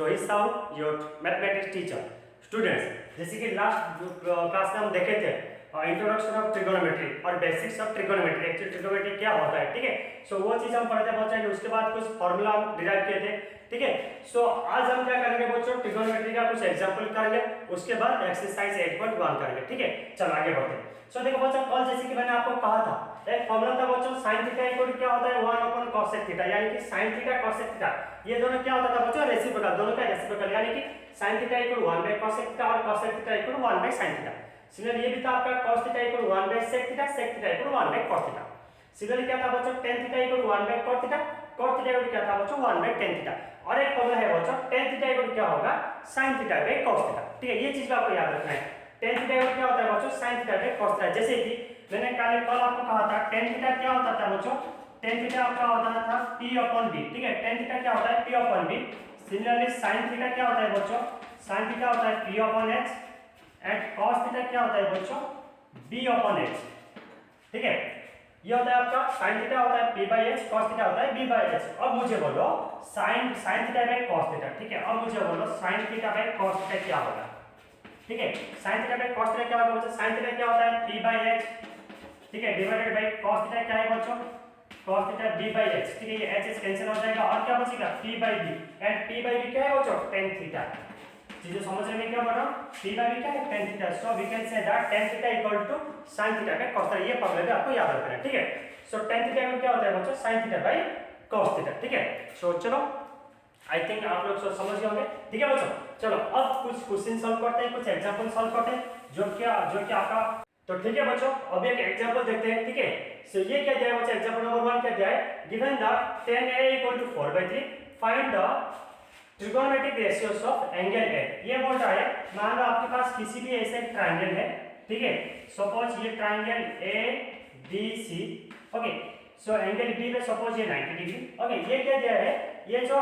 Rohit Sahu, your mathematics teacher. Students, जैसे कि last class में हम देखे थे इंट्रोडक्शन ऑफ ट्रिगोनोमेट्री और basics of trigonometry, actually trigonometry क्या होता है, ठीक है। सो वो चीज हम पढ़ते पहुंचाएंगे, उसके बाद कुछ फॉर्मूला हम डिराइव किए थे, ठीक है। सो आज हम क्या करेंगे बच्चों, ट्रिगोनोमेट्री का कुछ एग्जांपल करेंगे, उसके बाद एक्सरसाइज 8.1 करेंगे, ठीक है। चलो आगे बढ़ते हैं। सो देखो बच्चों, कल जैसे कि मैंने आपको कहा था, एक फॉर्मूला था बच्चों, sin थीटा इक्वल क्या होता है 1 cosec थीटा, यानी कि sin थीटा cosec थीटा, ये दोनों क्या होता था बच्चों, रेसिप्रोकल, दोनों का रेसिप्रोकल, यानी कि sin theta equal 1 cosec theta और cosec theta equal 1 sin theta. Similarly ये भी था आपका cos theta equal 1 sec theta, sec theta equal 1 cos theta. Similarly क्या था बच्चों, tan theta equal 1 cot theta, cot theta equal क्या था बच्चों 1 tan थीटा। और एक फॉर्मूला है बच्चों, tan थीटा इक्वल क्या होगा sin थीटा cos थीटा, ठीक है। ये चीज आपको याद रखना है, tan थीटा इक्वल क्या होता है बच्चों sin थीटा cos थीटा। जैसे कि मैंने कल आपको कहा था tan थीटा क्या होता था बच्चों, tan थीटा आपका होता था p/b, ठीक है। tan थीटा क्या होता है p/b। सिमिलरली sin थीटा क्या होता है बच्चों, sin थीटा होता है p/h एंड cos थीटा क्या होता है बच्चों b/h, ठीक है। ये होता है आपका sin थीटा होता है p/h, cos थीटा होता है b/h। अब मुझे बोलो sin थीटा cos थीटा, ठीक है। अब मुझे बोलो sin थीटा cos थीटा क्या होगा, ठीक है। sin थीटा cos थीटा क्या होगा बच्चों, sin थीटा क्या होता है p/h, ठीक है, डिवाइडेड बाय cos थीटा क्या है बच्चों cos थीटा b/h, ठीक है। ये h कैंसिल हो जाएगा और क्या बचेगा p/b, एंड p/b क्या है बच्चों tan थीटा। चीजें समझने में क्या पड़ा, p/b क्या है tan theta. So we can say that tan theta equal to sin theta cos theta. ये फॉर्मूला भी आपको याद रखना है, ठीक है। सो tan थीटा इक्वल क्या होता है बच्चों sin थीटा cos थीटा, ठीक है। सो चलो आई थिंक आप लोग सब समझ गए होंगे, ठीक है बच्चों। चलो अब कुछ क्वेश्चन सॉल्व करते हैं, कुछ एग्जांपल सॉल्व करते हैं, जो कि आपका, तो ठीक है बच्चों। अब एक एग्जांपल देखते हैं, ठीक है। सो ये क्या दिया है बच्चों, एग्जांपल नंबर 1 क्या दिया है, given the tan a equal to 4/3 find the trigonometric ratios of angle A. ये बोल रहा है, मान लो आपके पास किसी भी ऐसे ट्रायंगल है, ठीक है। सपोज ये triangle A B C, okay. So angle B में सपोज ये 90 डिग्री, ओके। ये क्या दिया है, ये जो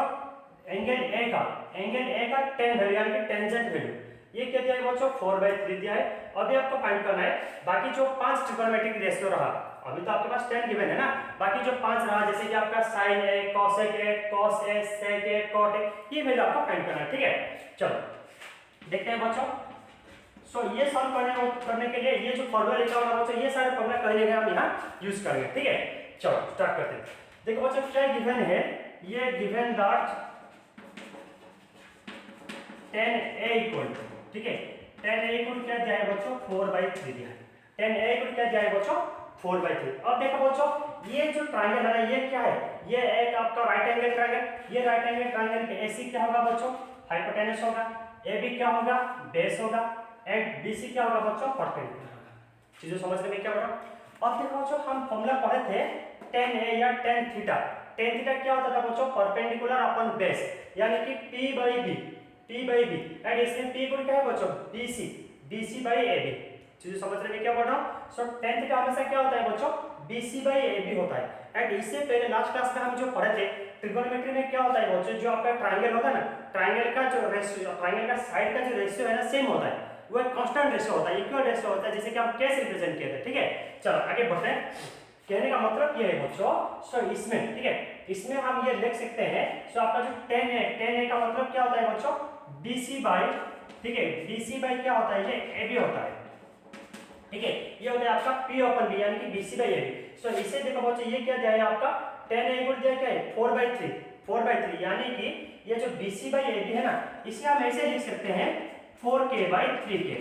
एंगल ए का tan वैल्यू यानी कि टेंजेंट वैल्यू, ये क्या दिया है बच्चों 4/3 दिया है। अभी आपको फाइंड करना है बाकी जो 5 ट्रिगोनोमेट्रिक रेशियो रहा, अभी तो आपके पास tan गिवन है ना, बाकी जो 5 रहा जैसे कि आपका sin a, cosec a, cos a, sec a, cot a, ये वैल्यू आपको फाइंड करना है, ठीक है। चलो देखते हैं बच्चों। सो ये सॉल्व करने के लिए ये जो फॉर्मूला लिखा हुआ है बच्चों, ये सारे फॉर्मूला कहीं ना हम यहाँ यूज करेंगे, ठीक है। चलो स्टार्ट करते हैं। देखो बच्चों क्या गिवन है, ये given that tan a equal, ठीक है। tan a इक्वल क्या दिया है बच्चों 4/3 दिया है। tan a इक्वल क्या दिया है बच्चों 4/3। अब देखो बच्चों, ये जो ट्रायंगल है ना, ये क्या है, ये एक आपका राइट एंगल ट्रायंगल। ये राइट एंगल ट्रायंगल के AC क्या होगा बच्चों हाइपोटेनस होगा, AB क्या होगा बेस होगा, एंड BC क्या होगा बच्चों परपेंडिकुलर होगा। चीजें समझने में क्या बड़ा। अब देखो बच्चों, हम फॉर्मूला पढ़े थे tan a या tan थीटा। tan थीटा क्या होता था बच्चों परपेंडिकुलर अपॉन बेस, यानी कि p/b, एंड इसमें p इक्वल क्या है बच्चों BC/AB। चीजें समझने में क्या पढ़ रहा हूं। सो tan थीटा हमेशा क्या होता है बच्चों BC/AB होता है। एंड इससे पहले लास्ट क्लास में हम जो पढ़े थे ट्रिगोनोमेट्री में क्या होता है बच्चों, जो आपका ट्रायंगल होता है ना, ट्रायंगल का जो रेशियो, ट्रायंगल का साइड का जो रेशियो है ना सेम होता है, वो एक कांस्टेंट रेशियो होता है, इक्वल रेशियो होता है, जैसे कि हम कैसे रिप्रेजेंट किए थे, ठीक है। चलो आगे बढ़ते हैं। कहने का मतलब ये है बच्चों, सो इसमें, ठीक है, इसमें हम ये लिख सकते हैं। सो आपका जो tan a का मतलब क्या होता है बच्चों BC बाय, ठीक है, BC बाय क्या होता है ये AB होता है, ठीक है। ये होता है आपका p/b यानी कि BC/AB। सो इसे देखो बच्चों, ये क्या दिया है आपका tan a इक्वल दिया क्या है 4/3, यानी कि ये जो BC/AB है ना, इसे हम ऐसे लिख सकते हैं 4k/3k।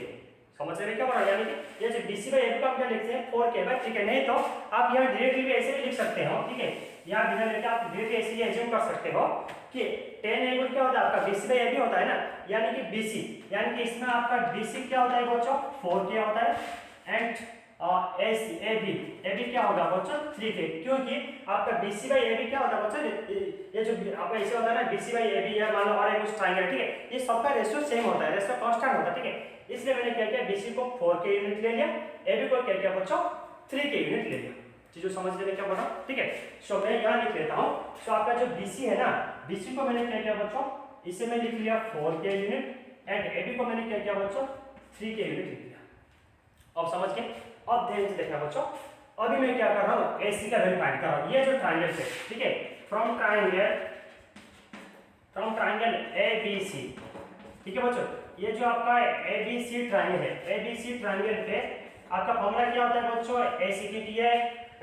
समझ रहे क्या बोला, यानी कि ये जो BC/AB का हम क्या लिखते हैं 4k/3k। नहीं तो आप यहाँ डायरेक्टली भी ऐसे भी लिख सकते हो, ठीक है। यहाँ बिना लेके आप डायरेक्टली ऐसे एज्यूम कर सकते हो कि tan a इक्वल क्या होता है आपका BC/AB होता है ना, यानी कि BC, यानी कि इसमें आपका BC क्या होता है बच्चों 4k होता है, एंड AB क्या होगा बच्चों 3k, क्योंकि आपका BC/AB क्या होता है बच्चों, ये जो आपका ऐसे होता है ना BC/AB या मान लो और एक ट्रायंगल, ठीक है, ये सबका रेशियो सेम होता है, रेशियो कांस्टेंट होता है, ठीक है। इसलिए मैंने क्या किया, BC को 4k यूनिट ले लिया, AB को क्या किया बच्चों 3k यूनिट ले लिया। चीजों समझने में क्या पड़ा, ठीक है। सो मैं यहाँ लिख लेता हूँ। सो आपका जो BC है ना, BC को मैंने क्या किया बच्चों, इसे मैं लिख लिया 4k यूनिट, एंड AB को मैंने क्या किया बच्चों 3k यूनिट लिख लिया। अब समझ गए। अब ध्यान से देखना बच्चों, अभी मैं क्या कर रहा हूँ AC का वैल्यू फाइंड कर रहा हूँ। ये जो ट्रायंगल है, ठीक है, फ्रॉम फ्रॉम ट्राइंगल ABC। ठीक है बच्चों, ये जो आपका ABC ट्राइंगल है, ABC ट्राइंगल पे आपका फॉर्मूला क्या होता है बच्चों, ACT है।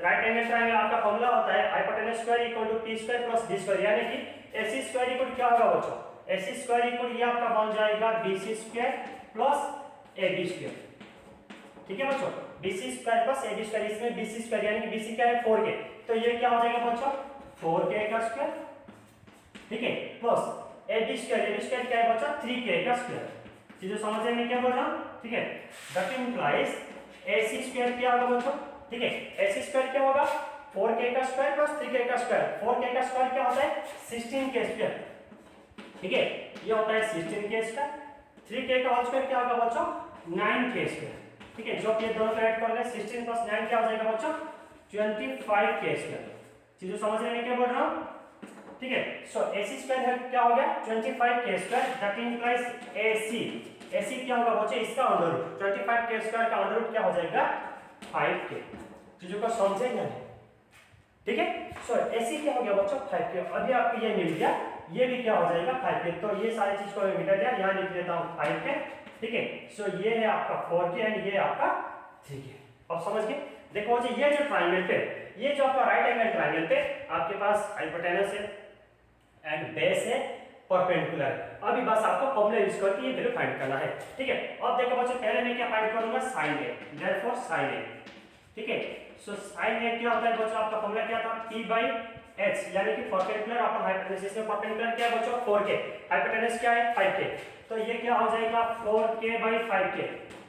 राइट एंगल ट्राइंगल आपका फॉर्मूला होता है hypotenuse square equal to P square plus D square, यानी कि AC स्क्वायर इक्वल क्या होगा बच्चों, AC स्क्वायर इक्वल ये आपका बन जाएगा BC square plus AB square. ठीक है बच्चों, BC square plus AB square, इसमें BC स्क्वायर यानी कि BC क्या है 4k, तो ये क्या हो जाएगा बच्चों 4k का स्क्वायर। ठीक है, प्लस AB स्क्वायर क्या है बच्चों 3k का स्क्वायर। चीजें समझ में क्या बोल रहा हूं, ठीक है। दैट इंप्लाइज AC स्क्वायर क्या होगा बच्चों, ठीक है, AC स्क्वायर क्या होगा 4k का स्क्वायर प्लस 3k का स्क्वायर। 4k का स्क्वायर क्या होता है 16k स्क्वायर। ठीक है, ये होता है 16k स्क्वायर। 3k का होल स्क्वायर क्या होगा बच्चों 9k स्क्वायर। ठीक है, जब ये दोनों को ऐड करेंगे 16 प्लस 9 क्या हो जाएगा बच्चों 25k स्क्वायर। चीजें समझ रहे हैं क्या बोल रहा हूं, ठीक है। सो AC स्क्वायर है क्या हो गया 25k square, that implies AC क्या होगा बच्चों इसका अंडर रूट, 25k स्क्वायर का अंडर रूट क्या हो जाएगा 5k। चीजों को समझे क्या नहीं, ठीक है। सो AC क्या हो गया बच्चों 5k। अभी आपको ये मिल गया, ये भी क्या हो जाएगा 5k, तो ये सारी चीज को मैं मिटा दिया, यहां लिख देता हूं 5k। ठीक है, सो ये है आपका 4k एंड ये आपका 3k। अब समझ गए, देखो बच्चों ये जो ट्रायंगल पे, ये जो आपका राइट एंगल ट्रायंगल पे आपके पास हाइपोटेनस है एंड बेस है परपेंडिकुलर है। अभी बस आपको फॉर्मूला यूज करके ये वैल्यू फाइंड करना है। ठीक है, अब देखो बच्चों पहले मैं क्या फाइंड करूंगा sin a, therefore sin a। ठीक है, सो sin a क्या होता है बच्चों, आपका फॉर्मूला क्या था P/h, यानी कि परपेंडिकुलर अपन हाइपोटेनस में परपेंडिकुलर क्या है बच्चों 4k, हाइपोटेनस क्या है 5k, तो ये क्या हो जाएगा 4k/5k।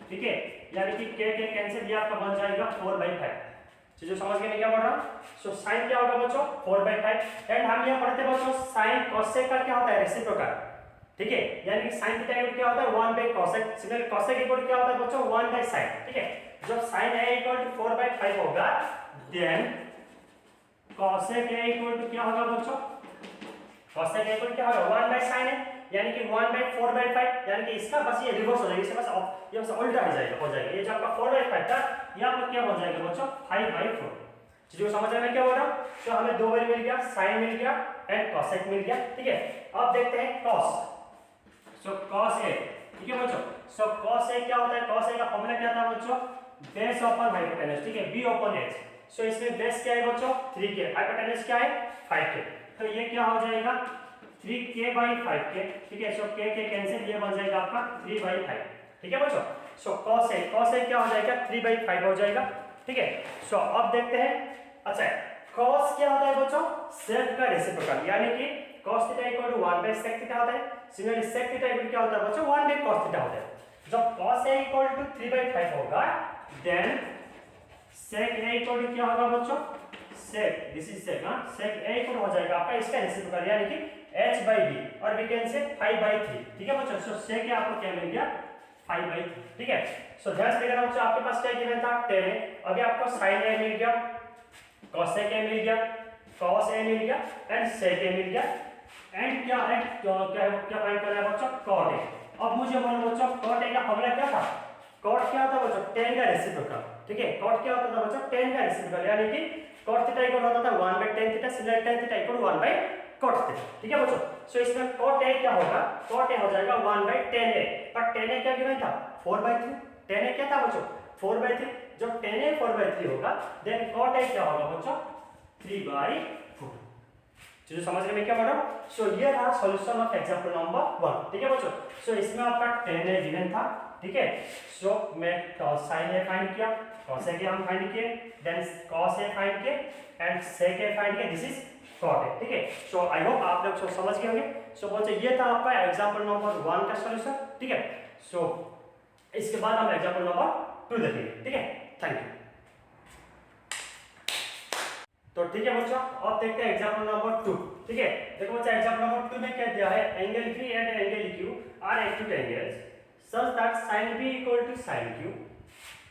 ठीक है, यानी कि k कैंसिल, ये आपका बन जाएगा 4/5। चीजों समझ गए मैं क्या बोल रहा हूं। सो sin क्या होगा बच्चों 4/5 एंड हम यहां पढ़ते बच्चों sin cosec का क्या होता है रेसिप्रोकल। ठीक है, यानी कि sin थीटा इक्वल क्या होता है 1/cosec, सिमिलर cosec इक्वल क्या होता है बच्चों 1/sin। ठीक है, जब sin a इक्वल टू 4/5 होगा then cosec a equal to क्या होगा बच्चों, cosec a इक्वल क्या होगा 1/sin है, यानी कि 1/4/5, यानी कि इसका बस ये रिवर्स हो जाएगा, इसका बस ये बस उल्टा हो जाएगा। ये जो आपका 4/5 था यहां पर क्या हो जाएगा बच्चों 5/4। चीजों समझ में क्या हो रहा, तो हमें दो वैल्यू मिल गया, sin मिल गया एंड cosec मिल गया। ठीक है, अब देखते हैं cos। सो cos a, ठीक है बच्चों, सो cos a क्या होता है, cos a का फॉर्मूला क्या था बच्चों बेस अपॉन हाइपोटेनस। ठीक है, b/h। सो इसमें बेस क्या है बच्चों 3k, हाइपोटेनस क्या है 5k, तो ये क्या हो जाएगा 3k/5k। ठीक है, सो k कैंसिल, ये बन जाएगा आपका 3/5। ठीक है बच्चों, सो cos a क्या हो जाएगा 3/5 हो जाएगा। ठीक है, सो अब देखते हैं, अच्छा cos क्या होता है बच्चों sec का रेसिप्रोकल, यानी कि cos theta equal to 1/sec theta होता है। सिमिलरली sec थीटा इक्वल क्या होता है बच्चों 1/cos थीटा होता है। जब cos a इक्वल टू 3/5 होगा then sec a equal to क्या होगा बच्चों sec, दिस इज sec, हां sec a इक्वल हो जाएगा आपका इसका रेसिप्रोकल, यानी कि h/d और वी कैन से 5/3। ठीक है बच्चों, सो sec आपको क्या मिल गया 5/3। ठीक है, सो ध्यान से देखना बच्चों, आपके पास क्या गिवन था 10 है, अभी आपको sin a मिल गया, cosec a मिल गया, cos a मिल गया एंड sec a मिल गया एंड क्या है क्या फाइंड करना है बच्चों cot a। अब मुझे बोलो बच्चों cot a का फॉर्मूला क्या था, cot क्या होता है बच्चों tan का रेसिप्रोकल। ठीक है, cot क्या होता था बच्चों tan का रेसिप्रोकल, यानी कि cot थीटा इक्वल होता था 1/tan theta, similar tan theta equal 1/cot theta. ठीक है बच्चों, सो इसमें cot a क्या होगा, cot a हो जाएगा 1/tan a, पर tan a क्या गिवन था 4/3, tan a क्या था बच्चों 4/3। जब tan a 4/3 होगा देन cot a क्या होगा बच्चों 3/4। चीजें समझ में क्या बोल रहा हूं। सो ये रहा सॉल्यूशन ऑफ एग्जांपल नंबर 1। ठीक है बच्चों, सो इसमें आपका tan a गिवन था। ठीक है, सो मैं sin a फाइंड किया, cosec a हम फाइंड किए, देन cos a फाइंड किए एंड sec a फाइंड किया, दिस इज cot a। ठीक है, सो आई होप आप लोग समझ गए होंगे। सो बच्चों ये था आपका एग्जांपल नंबर 1 का सॉल्यूशन। ठीक है, सो इसके बाद हम एग्जांपल नंबर 2 देखेंगे। ठीक है, थैंक यू। तो ठीक है बच्चों, अब देखते हैं एग्जांपल नंबर 2। ठीक है, देखो बच्चों एग्जांपल नंबर 2 में क्या दिया है, angle P and angle Q are acute angles such that sin B equal to sin Q,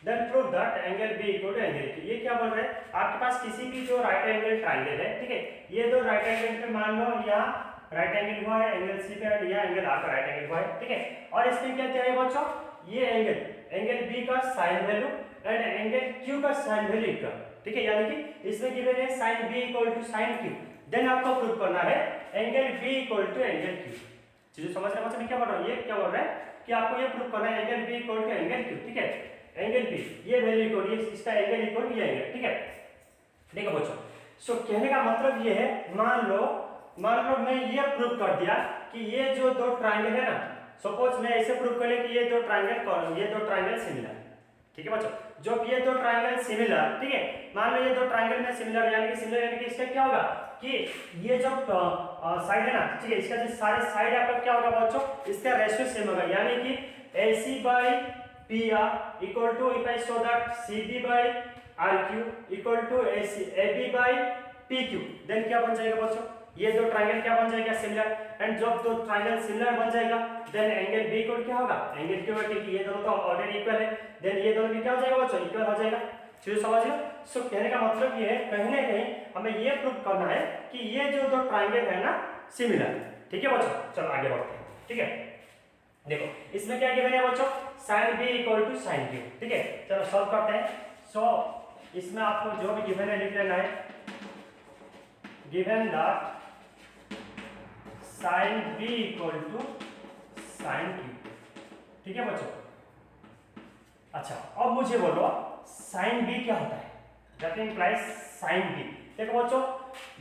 then prove that angle B equal to angle Q। ये क्या बोल रहे हैं, आपके पास किसी भी जो राइट एंगल ट्रायंगल है, ठीक है, ये दो राइट एंगल पे मान लो यहाँ राइट एंगल हुआ है एंगल C पे एंड यहाँ एंगल R का राइट एंगल हुआ है। ठीक है, और इसमें क्या दिया है बच्चों, ये एंगल B का sin value and angle Q का sin वैल्यू इक्वल। ठीक है, यानी कि इसमें गिवन है sin B equal to sin Q, then आपको प्रूव करना है angle B equal to angle Q. चीजें समझ रहे हैं? मतलब मैं क्या बोल रहा हूँ, ये क्या बोल रहा है कि आपको ये प्रूव करना है angle B equal to angle Q, ठीक है। एंगल बी ये वैल्यू इक्वल, ये इसका एंगल इक्वल ये एंगल, ठीक है। देखो बच्चों, सो कहने का मतलब ये है, मान लो मैं ये प्रूव कर दिया कि ये जो दो ट्रायंगल है ना, सपोज मैं ऐसे प्रूव कर लिया कि ये दो ट्रायंगल सिमिलर, ठीक है बच्चों। जब ये दो ट्रायंगल सिमिलर, ठीक है, मान लो ये दो ट्रायंगल में सिमिलर यानी कि इसका क्या होगा कि ये जो साइड है ना, ठीक है, इसका जो सारे साइड आपका क्या होगा बच्चों, इसका रेशियो सेम होगा, यानी कि AC by PR equal to, if I show that CB by RQ equal to AB by PQ, then क्या बन जाएगा बच्चों, ये दो ट्रायंगल क्या बन जाएगा, सिमिलर। एंड जब दो ट्रायंगल सिमिलर बन जाएगा देन एंगल बी इक्वल क्या होगा, एंगल क्यू, क्योंकि ये दोनों तो ऑलरेडी इक्वल है, देन ये दोनों भी क्या हो जाएगा बच्चों, इक्वल हो जाएगा। चलिए समझ लो। सो कहने का मतलब ये है, कहीं ना कहीं हमें ये प्रूव करना है कि ये जो दो ट्रायंगल है ना सिमिलर, ठीक है बच्चों। चलो आगे बढ़ते हैं, ठीक है। देखो इसमें क्या गिवन है बच्चों, sin b equal to sin q, ठीक है। चलो सॉल्व करते हैं। सो इसमें आपको जो भी गिवन है लिख लेना है, given that sin b equal to sin q, ठीक है बच्चों। अच्छा अब मुझे बोलो sin b क्या होता है, दैट इंप्लाइज sin b। देखो बच्चों,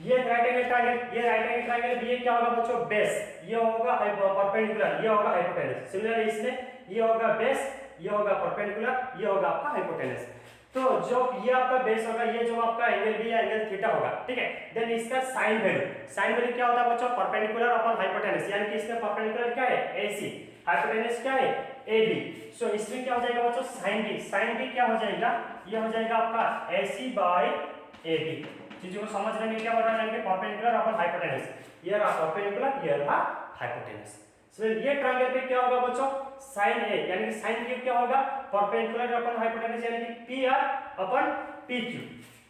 ये राइट एंगल ट्रायंगल, ये क्या होगा बच्चों, बेस, ये होगा परपेंडिकुलर, ये होगा हाइपोटेनस। सिमिलरली इसमें ये होगा बेस, ये होगा परपेंडिकुलर, ये होगा आपका हाइपोटेनस। तो जो ये आपका बेस होगा, ये जो आपका एंगल बी या एंगल थीटा होगा, ठीक है। देन इसका साइन वैल्यू क्या होता है बच्चों, परपेंडिकुलर अपॉन हाइपोटेनस, यानी कि इसमें परपेंडिकुलर क्या है, AC, हाइपोटेनस क्या है, AB। सो इसमें क्या हो जाएगा बच्चों, साइन बी क्या हो जाएगा, ये हो जाएगा आपका AC बाय AB। चीजों को समझने में क्या हो रहा है, परपेंडिकुलर अपॉन हाइपोटेनस, ये रहा परपेंडिकुलर, ये रहा हाइपोटेनस। सो ये ट्रायंगल पे क्या होगा बच्चों, sin A, यानी कि sin B क्या होगा, परपेंडिकुलर अपॉन हाइपोटेनस, यानी कि PR अपॉन PQ।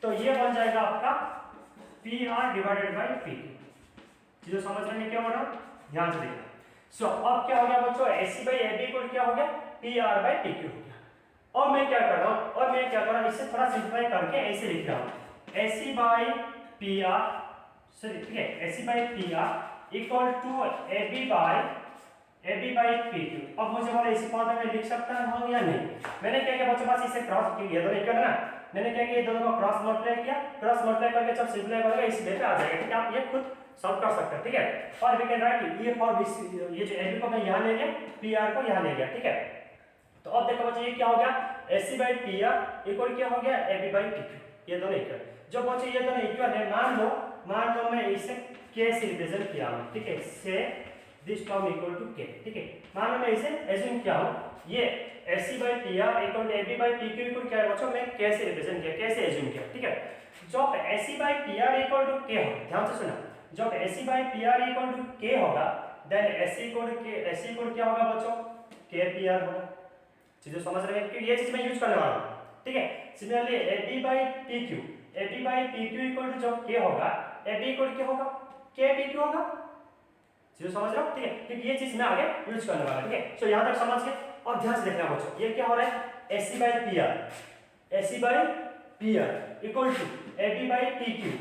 तो ये बन जाएगा आपका PR डिवाइडेड बाय PQ। चीजों समझने में क्या हो रहा है, ध्यान से देखना। सो अब क्या हो गया बच्चों, AC बाय AB इक्वल क्या हो गया, PR बाय PQ हो गया। और मैं क्या कर रहा हूँ, इससे थोड़ा सिंप्लीफाई करके ऐसे लिख रहा हूँ, AC बाय PR, सॉरी ठीक है, AC by PR equal to AB by PQ। अब मुझे बोला इसी फॉर्म में लिख सकता हूं या नहीं। मैंने क्या किया बच्चों, बस इसे क्रॉस किया, दोनों इक्वल ना, मैंने क्या किया, दोनों को क्रॉस मल्टीप्लाई किया, क्रॉस मल्टीप्लाई करके जब सिंप्लीफाई करोगे इस वे पे आ जाएगा, ठीक है। आप ये खुद सॉल्व कर सकते हैं, ठीक है। और वी कैन राइट ये फॉर ये जो AB को मैं यहां ले लिया, PR को यहां ले लिया, ठीक है। तो अब देखो बच्चों, ये क्या हो गया, AC बाय PR इक्वल क्या हो गया, AB बाय PQ, ये दोनों इक्वल। जो बच्चों ये दोनों इक्वल है, मान लो मैं इसे K से रिप्रेजेंट किया हूं, ठीक है, say this term equal to K, ठीक है। मान लो मैं इसे एज्यूम किया हूं, ये AC by PR equal to AB by PQ equal क्या है बच्चों, मैं K से रिप्रेजेंट किया, K से एज्यूम किया, ठीक है। जब AC by PR equal to K हो, ध्यान से सुना, जब AC by PR equal to K होगा देन AC इक्वल क्या होगा बच्चों, KPR होगा। चीजें समझ रहे हैं, क्योंकि ये चीज मैं यूज करने वाला हूं, ठीक है। Similarly AB by PQ equal to जब K होगा, AB इक्वल क्या होगा, KPQ होगा। चीजें समझ रहे हो, ठीक है, क्योंकि ये चीज मैं आगे यूज करने वाला हूं, ठीक है। सो यहां तक समझ गए। और ध्यान से देखना बच्चों, ये क्या हो रहा है, AC by PR equal to AB by PQ,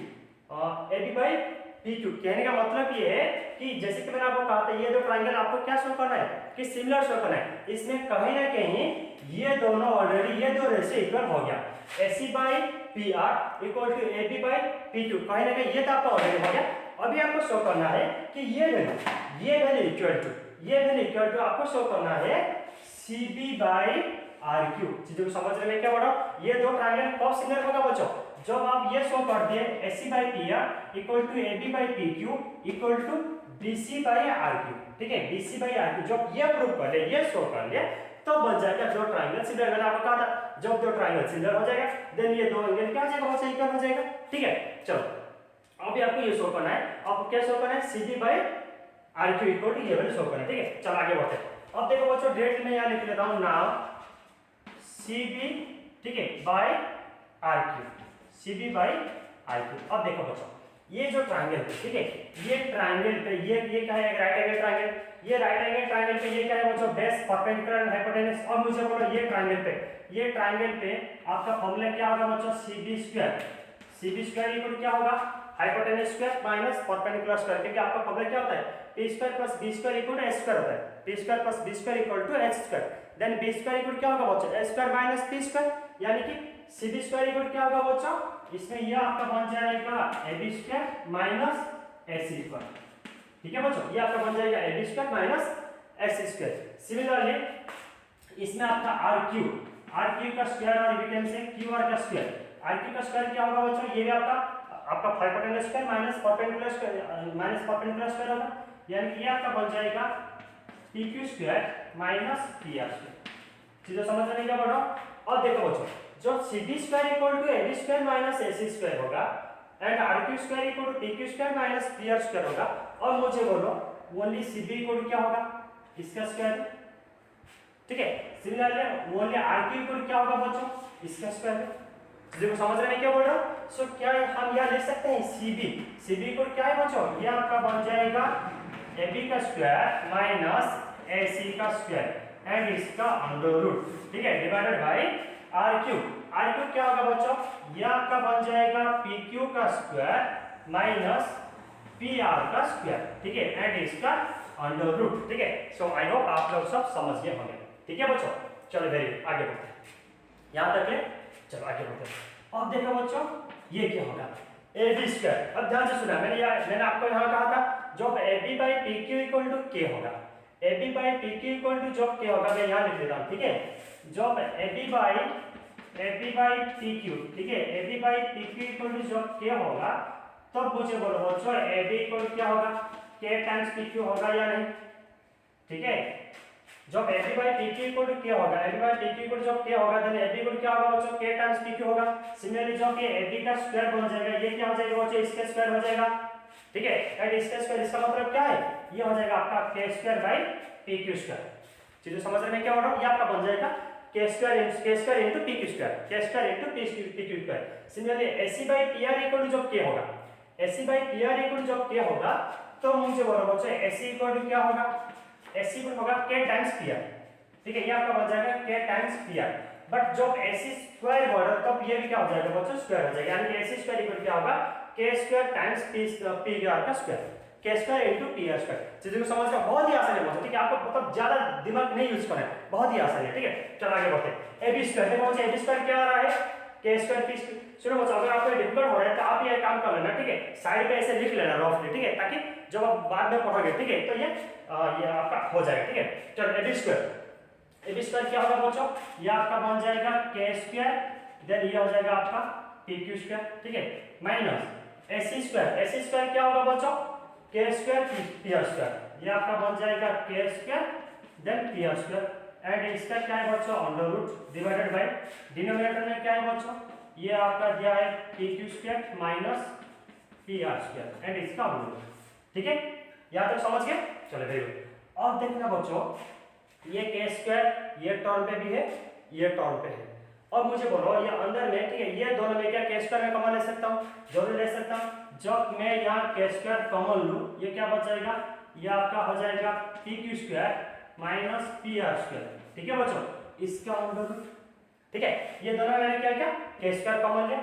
AB by PQ। कहने का मतलब ये है कि जैसे कि मैंने आपको कहा था, ये दो ट्रायंगल आपको क्या शो करना है, कि सिमिलर शो करना है। इसमें कहीं ना कहीं ये दोनों ऑलरेडी, ये दो रेशियो इक्वल हो गया, AC by PR equal to AB by PQ, कहीं ना कहीं ये तो आपका ऑलरेडी हो गया। अभी आपको शो करना है कि ये वैल्यू इक्वल टू आपको शो करना है CB बाय RQ। चीजों को समझने में क्या हो रहा है, ये दो ट्रायंगल कब सिमिलर होगा बच्चों, जब आप ये शो कर दिए AC by PR equal to AB by PQ equal to BC by RQ, ठीक है। BC बाय RQ जब ये प्रूव कर ले, ये शो कर ले, तो बन जाएगा दो ट्रायंगल सिमिलर। मैंने आपको कहा था जब दो ट्रायंगल सिमिलर हो जाएगा देन ये दो एंगल क्या हो जाएगा बच्चों, इक्वल हो जाएगा, ठीक है। चलो अभी आपको ये शो करना है, आपको क्या शो करना है, CB by RQ equal to ये वैल्यू शो करना है, ठीक है। चलो आगे बढ़ते हैं। अब देखो बच्चों, डायरेक्ट मैं यहां लिख लेता हूं नाउ CB, ठीक है, बाय RQ। अब देखो बच्चों, ये जो ट्रायंगल है, ठीक है, ये ट्रायंगल पे ये क्या है, राइट एंगल ट्रायंगल, ये राइट एंगल ट्रायंगल पे ये क्या है बच्चों, बेस, परपेंडिकुलर एंड हाइपोटेनस। अब मुझे बोलो ये ट्रायंगल पे आपका फॉर्मूला क्या होगा बच्चों, CB स्क्वायर इक्वल क्या होगा, hypotenuse square minus perpendicular square, क्योंकि आपका फॉर्मूला क्या होता है p square plus b square equal to h square होता है, p square plus b square equal to h square, then b square equal क्या होगा बच्चों h square minus p square, यानी कि cb स्क्वायर इक्वल क्या होगा बच्चों, इसमें यह आपका बन जाएगा ab square minus ac square, ठीक है बच्चों, ये आपका बन जाएगा ab square minus ac square. Similarly इसमें आपका r का स्क्वायर और वी कैन से qr का स्क्वायर, r का स्क्वायर क्या होगा बच्चों, ये भी आपका hypotenuse square minus perpendicular square होगा, यानी कि ये आपका बन जाएगा pq square minus pr square. चीजें समझ में क्या पढ़ो। और देखो बच्चों, जो cd square equal to ab square minus ac square होगा and rq square equal to pq square minus pr square होगा, और मुझे बोलो ओनली cb इक्वल टू क्या होगा, इसका स्क्वायर, ठीक है। सिमिलरली ओनली rq इक्वल क्या होगा बच्चों, इसका स्क्वायर। देखो समझ रहे हैं क्या बोल रहा हूं। सो क्या हम यहां लिख सकते हैं cb इक्वल क्या है बच्चों, ये आपका बन जाएगा ab का स्क्वायर माइनस ac का स्क्वायर एंड इसका अंडर रूट, ठीक है, डिवाइडेड बाय rq क्या होगा बच्चों, ये आपका बन जाएगा pq का स्क्वायर माइनस pr का स्क्वायर, ठीक है, एंड इसका अंडर रूट, ठीक है। सो आई होप आप लोग सब समझ गए होंगे, ठीक है बच्चों। चलो वेरी आगे बढ़ते हैं, यहां तक है, चलो आगे बढ़ते हैं। अब देखो बच्चों ये क्या होगा, ab स्क्वायर। अब ध्यान से सुना, मैंने आपको यहां कहा था जब ab by pq equal to k होगा, ab by pq equal to जब k होगा, मैं यहां लिख देता हूं, ठीक है, जब ab बाई pq, ठीक है, ab by pq equal to जब k होगा, तब मुझे बोलो बच्चों ab इक्वल क्या होगा, k टाइम्स pq होगा या नहीं, ठीक है। जब ab by pq equal to k होगा, ab बाई pq इक्वल जब k होगा, देन ab इक्वल क्या होगा बच्चों, k टाइम्स pq होगा। सिमिलरली जब ये ab का स्क्वायर बन जाएगा, ये क्या हो जाएगा बच्चों, इसका स्क्वायर हो जाएगा, ठीक है, एंड इसका स्क्वायर, इसका मतलब क्या है, ये हो जाएगा आपका k square by pq square. चीजें समझ रहे हैं क्या हो रहा है, ये आपका बन जाएगा k square into pq square, k square into pq square. Similarly ac by pr equal to जब k होगा, ac बाई pr इक्वल जब k होगा, तो मुझे बोलो बच्चों ac इक्वल टू क्या होगा, ac इक्वल होगा k टाइम्स pr, ठीक है, ये आपका बन जाएगा k टाइम्स pr। बट जब ac स्क्वायर बढ़ा तब ये भी क्या हो जाएगा बच्चों, स्क्वायर हो जाएगा, यानी कि ac स्क्वायर इक्वल क्या होगा, k स्क्वायर टाइम्स pr का square, k square into pr square. चीजों को समझना बहुत ही आसान है बच्चों, ठीक है, आपको मतलब ज्यादा दिमाग नहीं यूज करना है, बहुत ही आसान है, ठीक है। चलो आगे बढ़ते हैं। ab स्क्वायर, देखो बच्चों ab स्क्वायर क्या आ रहा है, k स्क्वायर p स्क्वायर। सुनो बच्चों, अगर आपको डिफिकल्ट हो रहा है तो आप ये काम कर लेना, ठीक है, साइड पे ऐसे लिख लेना रफली, ठीक है, ताकि जब आप बाद में पढ़ोगे, ठीक है, तो ये आपका हो जाएगा, ठीक है। चलो ab स्क्वायर क्या होगा बच्चों, ये आपका बन जाएगा k स्क्वायर, देन ये हो जाएगा आपका pq स्क्वायर, ठीक है, माइनस ac स्क्वायर क्या होगा बच्चों, k स्क्वायर pr स्क्वायर, ये आपका बन जाएगा k square then pr square, and इसका क्या है बच्चों, under root divided by denominator में क्या है बच्चों, ये आपका दिया है pq square minus pr square and इसका अंडर रूट, ठीक है, यहां तक समझ गए। चलो वेरी गुड। अब देखना बच्चों, ये k स्क्वायर ये टर्म पे भी है, ये टर्म पे है, और मुझे बोलो ये अंदर में, ठीक है, ये दोनों में क्या k स्क्वायर में कॉमन ले सकता हूं, जरूर ले सकता हूं। जब मैं यहां k स्क्वायर कॉमन लूं, ये क्या बच जाएगा, ये आपका हो जाएगा pq square minus pr square, ठीक है बच्चों, इसका अंडर रूट, ठीक है, ये दोनों मैंने क्या किया, k स्क्वायर कॉमन लिया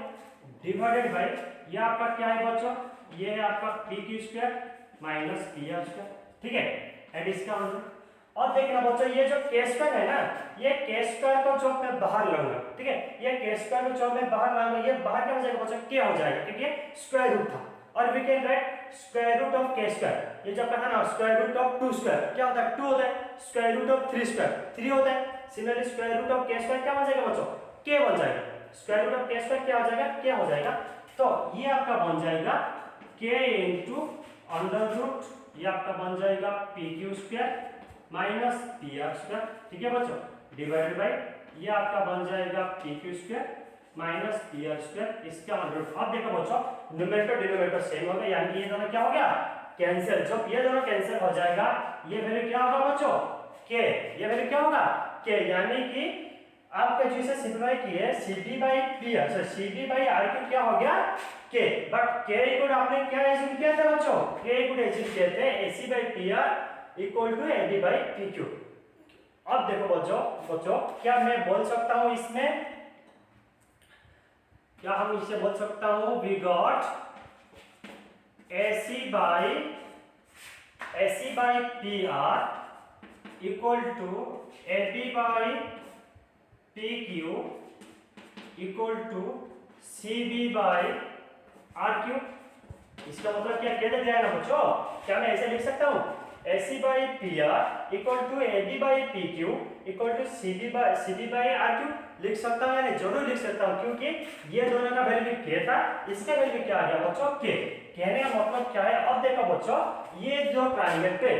डिवाइडेड बाय ये आपका क्या है बच्चों, ये है आपका pq square minus pr square, ठीक है, एंड इसका अंडर रूट। और देखना बच्चों, ये जो k स्क्वायर है ना, ये k स्क्वायर को जब मैं बाहर लाऊंगा, ठीक है, ये k स्क्वायर को जब मैं बाहर लाऊंगा, ये बाहर क्या हो जाएगा बच्चों, k हो जाएगा, क्योंकि ये स्क्वायर रूट था, और we can write square root of k square. ये जब कहा ना स्क्वायर रूट ऑफ 2 स्क्वायर क्या होता है, 2 होता है, स्क्वायर रूट ऑफ 3 स्क्वायर 3 होता है। Similarly square root of k square क्या बन जाएगा बच्चों, k बन जाएगा, square root of k square क्या हो जाएगा, k हो जाएगा। तो ये आपका बन जाएगा k इनटू अंडर रूट, ये आपका बन जाएगा pq square minus pr square, ठीक है बच्चों, डिवाइडेड बाय ये आपका बन जाएगा pq square minus pr square, इसका अंडर रूट। अब देखो बच्चों, न्यूमरेटर डिनोमिनेटर सेम हो गया, यानी कि ये दोनों क्या हो गया, कैंसिल। जब ये दोनों कैंसिल हो जाएगा, ये वैल्यू क्या होगा बच्चों, k, ये वैल्यू क्या होगा k, यानी कि आपका जो इसे सिंपलीफाई किए cd by pr, so cd by rq क्या हो गया k, बट k इक्वल आपने क्या एज्यूम किया था बच्चों, k इक्वल एज्यूम किए थे ac by pr equal to ab by pq। अब देखो बच्चों क्या मैं बोल सकता हूं इसमें, क्या हम इसे बोल सकता हूं, we got AC by PR equal to AB by PQ equal to CB by RQ। इसका मतलब क्या कह दिया है ना बच्चों, क्या मैं ऐसे लिख सकता हूँ AC by PR equal to AB by PQ equal to CB by RQ लिख सकता हूँ, यानी जरूर लिख सकता हूँ, क्योंकि ये दोनों का वैल्यू K था, इसका वैल्यू क्या आ गया बच्चों K। कहने का मतलब क्या है, अब देखो बच्चों ये जो ट्राइंगल पे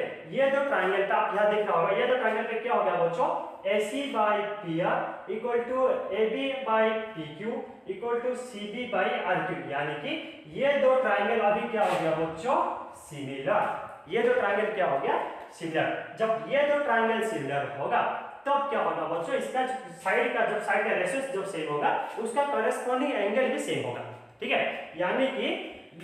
आप यहाँ देख रहा होगा, ये जो ट्राइंगल पे क्या हो गया बच्चों AC by PR equal to AB by PQ equal to CB by RQ, यानी कि ये दो ट्राइंगल अभी क्या हो गया बच्चों सिमिलर। ये दो ट्राइंगल क्या हो गया सिमिलर। जब ये दो ट्राइंगल सिमिलर होगा तब क्या होगा बच्चों, इसका साइड का रेशियो जब सेम होगा उसका कॉरेस्पॉन्डिंग एंगल भी सेम होगा, ठीक है। यानी कि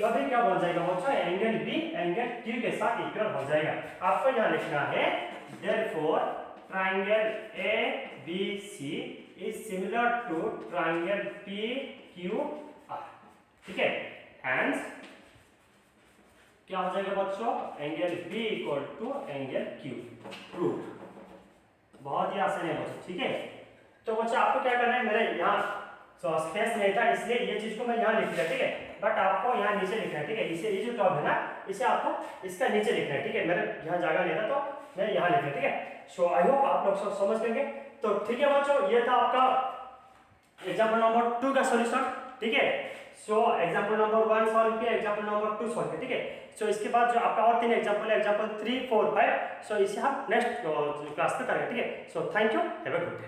अभी क्या बन जाएगा बच्चों, एंगल बी एंगल Q के साथ इक्वल हो जाएगा। आपको यहाँ लिखना है therefore triangle ABC is similar to triangle PQR, ठीक है। हेंस क्या हो जाएगा बच्चों, angle B equal to angle Q। Prove, बहुत ही आसान है बच्चों, ठीक है। तो बच्चों आपको क्या करना है, मेरे यहाँ स्पेस नहीं था इसलिए ये चीज को मैं यहाँ लिख दिया, ठीक है, बट आपको यहाँ नीचे लिखना है, ठीक है। इसे ये जो टॉप है ना इसे आपको इसका नीचे लिखना है, ठीक है। मेरे यहाँ जगह नहीं था तो मैं यहाँ लिखा, ठीक है। सो आई होप आप लोग सब समझ लेंगे। तो ठीक है बच्चों, ये था आपका एग्जाम्पल नंबर 2 का सॉल्यूशन, ठीक है। सो एग्जाम्पल नंबर 1 सॉल्व किया, एग्जाम्पल नंबर 2 सॉल्व किया, ठीक है। सो इसके बाद जो आपका और 3 एग्जाम्पल है, एग्जाम्पल 3, 4, 5, सो इसे हम नेक्स्ट क्लास में करेंगे, ठीक है। So thank you, have a good day.